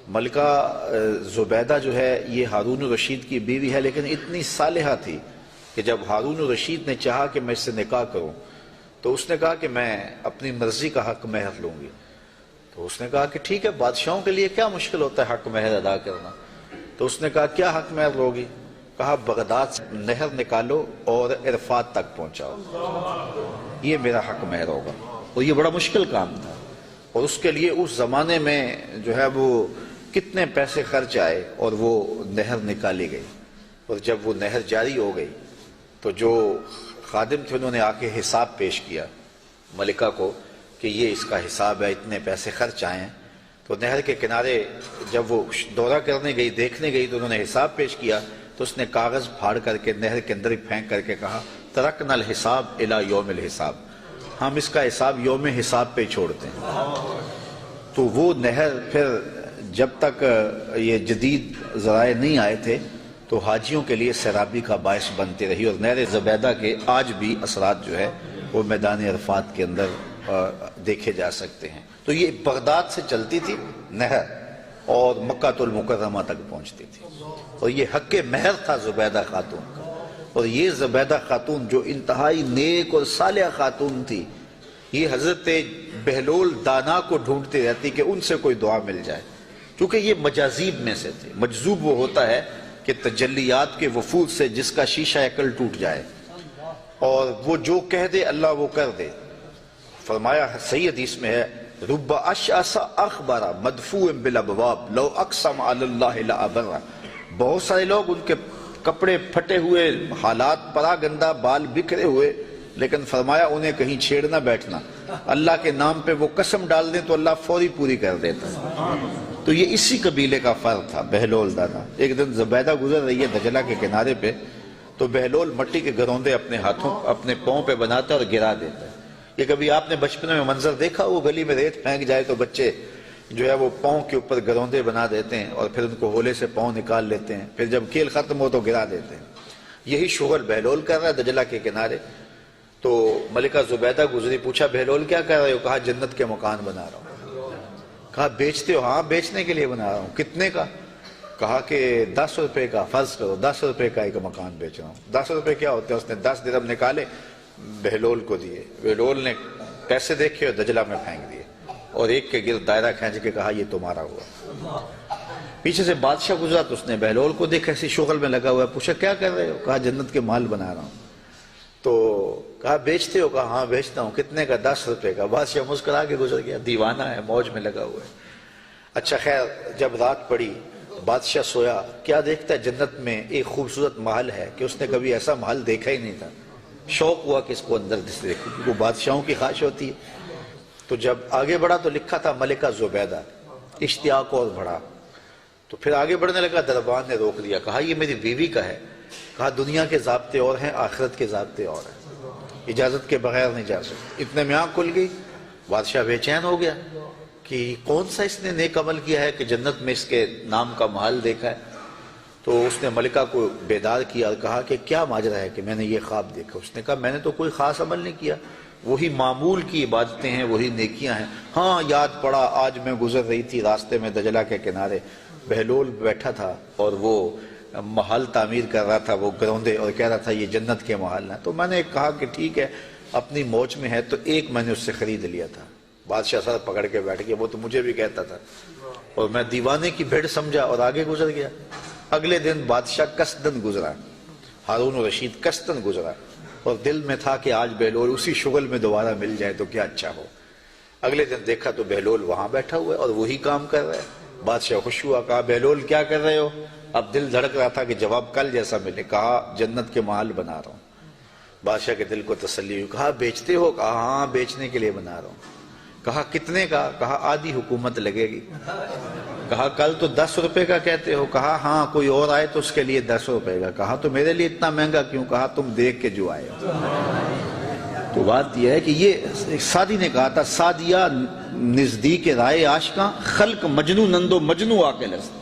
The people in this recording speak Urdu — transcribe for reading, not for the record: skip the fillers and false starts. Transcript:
ملکہ زبیدہ جو ہے یہ ہارون الرشید کی بیوی ہے، لیکن اتنی صالحہ تھی کہ جب ہارون الرشید نے چاہا کہ میں اس سے نکاح کروں تو اس نے کہا کہ میں اپنی مرضی کا حق مہر لوں گی۔ تو اس نے کہا کہ ٹھیک ہے، بادشاہوں کے لیے کیا مشکل ہوتا ہے حق مہر ادا کرنا۔ تو اس نے کہا کیا حق مہر لوگی؟ کہا بغداد سے نہر نکالو اور عرفات تک پہنچاؤ، یہ میرا حق مہر ہوگا۔ اور یہ بڑا مشکل کام تھا، اور اس کے لیے اس زمانے میں جو ہے وہ کتنے پیسے خرچ آئے، اور وہ نہر نکالی گئی۔ اور جب وہ نہر جاری ہو گئی تو جو خادم تھے انہوں نے آ کے حساب پیش کیا ملکہ کو کہ یہ اس کا حساب ہے، اتنے پیسے خرچ آئے ہیں۔ تو نہر کے کنارے جب وہ دورہ کرنے گئی، دیکھنے گئی، تو انہوں نے حساب پیش کیا، تو اس نے کاغذ پھاڑ کر کے نہر کے اندر ہی پھینک کر کے کہا ترکنا الحساب الی یوم الحساب، ہم اس کا حساب یوم حساب پہ چھوڑتے ہیں۔ تو وہ نہر پھر جب تک یہ جدید ذرائع نہیں آئے تھے تو حاجیوں کے لیے سیرابی کا باعث بنتی رہی، اور نہر زبیدہ کے آج بھی اثرات جو ہے وہ میدان عرفات کے اندر دیکھے جا سکتے ہیں۔ تو یہ بغداد سے چلتی تھی نہر اور مکہ المکرمہ تک پہنچتی تھی، اور یہ حق مہر تھا زبیدہ خاتون کا۔ اور یہ زبیدہ خاتون جو انتہائی نیک اور صالحہ خاتون تھی، یہ حضرت بہلول دانا کو ڈھونڈتی رہتی کہ ان سے کوئی دعا مل جائے، کیونکہ یہ مجاذیب میں سے تھے۔ مجذوب وہ ہوتا ہے کہ تجلیات کے وفود سے جس کا شیشہ عقل ٹوٹ جائے، اور وہ جو کہہ دے اللہ وہ کر دے۔ فرمایا صحیح حدیث میں ہے رب اشعث اخبر مدفوع بالابواب لو اقسم علی اللہ لابر، بہت سارے لوگ ان کے کپڑے پھٹے ہوئے، حالات پرا گندہ، بال بکھرے ہوئے، لیکن فرمایا انہیں کہیں چھیڑنا بیٹھنا، اللہ کے نام پہ وہ قسم ڈال دیں تو اللہ فوری پوری کر دیتا۔ تو یہ اسی قبیلے کا فرد تھا بہلول دانا۔ ایک دن زبیدہ گزر رہی ہے دجلہ کے کنارے پہ، تو بہلول مٹی کے گروندے اپنے ہاتھوں اپنے پاؤں پہ بناتا ہے اور گرا دیتا ہے۔ یہ کبھی آپ نے بچپن میں منظر دیکھا، وہ گلی میں ریت پھینک جائے تو بچے جو ہے وہ پاؤں کے اوپر گروندے بنا دیتے ہیں اور پھر ان کو ہولے سے پاؤں نکال لیتے ہیں، پھر جب کھیل ختم ہو تو گرا دیتے ہیں۔ یہی شغل بہلول کر رہا ہے دجلہ کے کنارے۔ تو ملکہ زبیدہ گزری، پوچھا بہلول کیا کر رہے ہو؟ کہا جنت کے مکان بنا رہا ہوں۔ کہا بیچتے ہو؟ ہاں بیچنے کے لیے بنا رہا ہوں۔ کتنے کا؟ کہا کہ 10 روپے کا، فرض کرو 10 روپے کا ایک مکان بیچ رہا ہوں۔ 10 روپے کیا ہوتے ہیں؟ اس نے 10 درہم نکالے، بہلول کو دیے۔ بہلول نے پیسے دیکھے اور دجلہ میں پھینک دیے، اور ایک کے گرد دائرہ کھینچ کے کہا یہ تمہارا ہوا۔ پیچھے سے بادشاہ گزرا تو اس نے بہلول کو دیکھا ایسی شغل میں لگا ہوا ہے، پوچھا کیا کر رہے ہو؟ کہا جنت کے مال بنا رہا ہوں۔ تو کہا بیچتے ہو؟ کہا ہاں بیچتا ہوں۔ کتنے کا؟ 10 روپے کا۔ بادشاہ مسکرا کے گزر گیا، دیوانہ ہے، موج میں لگا ہوا ہے۔ اچھا خیر، جب رات پڑی بادشاہ سویا، کیا دیکھتا ہے جنت میں ایک خوبصورت محل ہے کہ اس نے کبھی ایسا محل دیکھا ہی نہیں تھا۔ شوق ہوا کہ اس کو اندر سے دیکھو، کیونکہ بادشاہوں کی خواہش ہوتی ہے۔ تو جب آگے بڑھا تو لکھا تھا ملکہ زبیدہ، اشتیاق اور بڑھا۔ تو پھر آگے بڑھنے لگا، دربان نے روک دیا، کہا یہ میری بیوی کا ہے۔ کہا دنیا کے ضابطے اور ہیں، آخرت کے ضابطے اور ہیں، اجازت کے بغیر نہیں جا سکتے۔ اتنے میں آنکھ کھل گئی، بادشاہ بے چین ہو گیا کہ کون سا اس نے نیک عمل کیا ہے کہ جنت میں اس کے نام کا محل دیکھا ہے۔ تو اس نے ملکہ کو بیدار کیا اور کہا کہ کیا ماجرا ہے کہ میں نے یہ خواب دیکھا؟ اس نے کہا میں نے تو کوئی خاص عمل نہیں کیا، وہی معمول کی عبادتیں ہیں، وہی نیکیاں ہیں۔ ہاں یاد پڑا، آج میں گزر رہی تھی راستے میں دجلہ کے کنارے، بہلول بیٹھا تھا اور وہ محل تعمیر کر رہا تھا، وہ گروندے، اور کہہ رہا تھا یہ جنت کے محل ہیں۔ تو میں نے کہا کہ ٹھیک ہے، اپنی موج میں ہے، تو ایک میں نے اس سے خرید لیا تھا۔ بادشاہ سر پکڑ کے بیٹھ گیا، وہ تو مجھے بھی کہتا تھا، اور میں دیوانے کی بھیڑ سمجھا اور آگے گزر گیا۔ اگلے دن بادشاہ قصدن گزرا، ہارون الرشید قصدن گزرا، اور دل میں تھا کہ آج بہلول اسی شغل میں دوبارہ مل جائے تو کیا اچھا ہو۔ اگلے دن دیکھا تو بہلول وہاں بیٹھا ہوا ہے اور وہی کام کر رہا ہے۔ بادشاہ خوش ہوا، کہا بہلول کیا کر رہے ہو؟ اب دل دھڑک رہا تھا کہ جواب کل جیسا ملے۔ کہا جنت کے محل بنا رہا ہوں۔ بادشاہ کے دل کو تسلی ہوئی، کہا بیچتے ہو؟ کہا ہاں بیچنے کے لیے بنا رہا ہوں۔ کہا کتنے کا؟ کہا آدھی حکومت لگے گی۔ کہا کل تو 10 روپے کا کہتے ہو۔ کہا ہاں کوئی اور آئے تو اس کے لیے 10 روپے کا۔ کہا تو میرے لیے اتنا مہنگا کیوں؟ کہا تم دیکھ کے جو آئے ہو۔ تو بات یہ ہے کہ یہ سعدی نے کہا تھا، سعدیہ نزدیک رائے عاشقاں، خلق مجنو نندو مجنو آ کے لست۔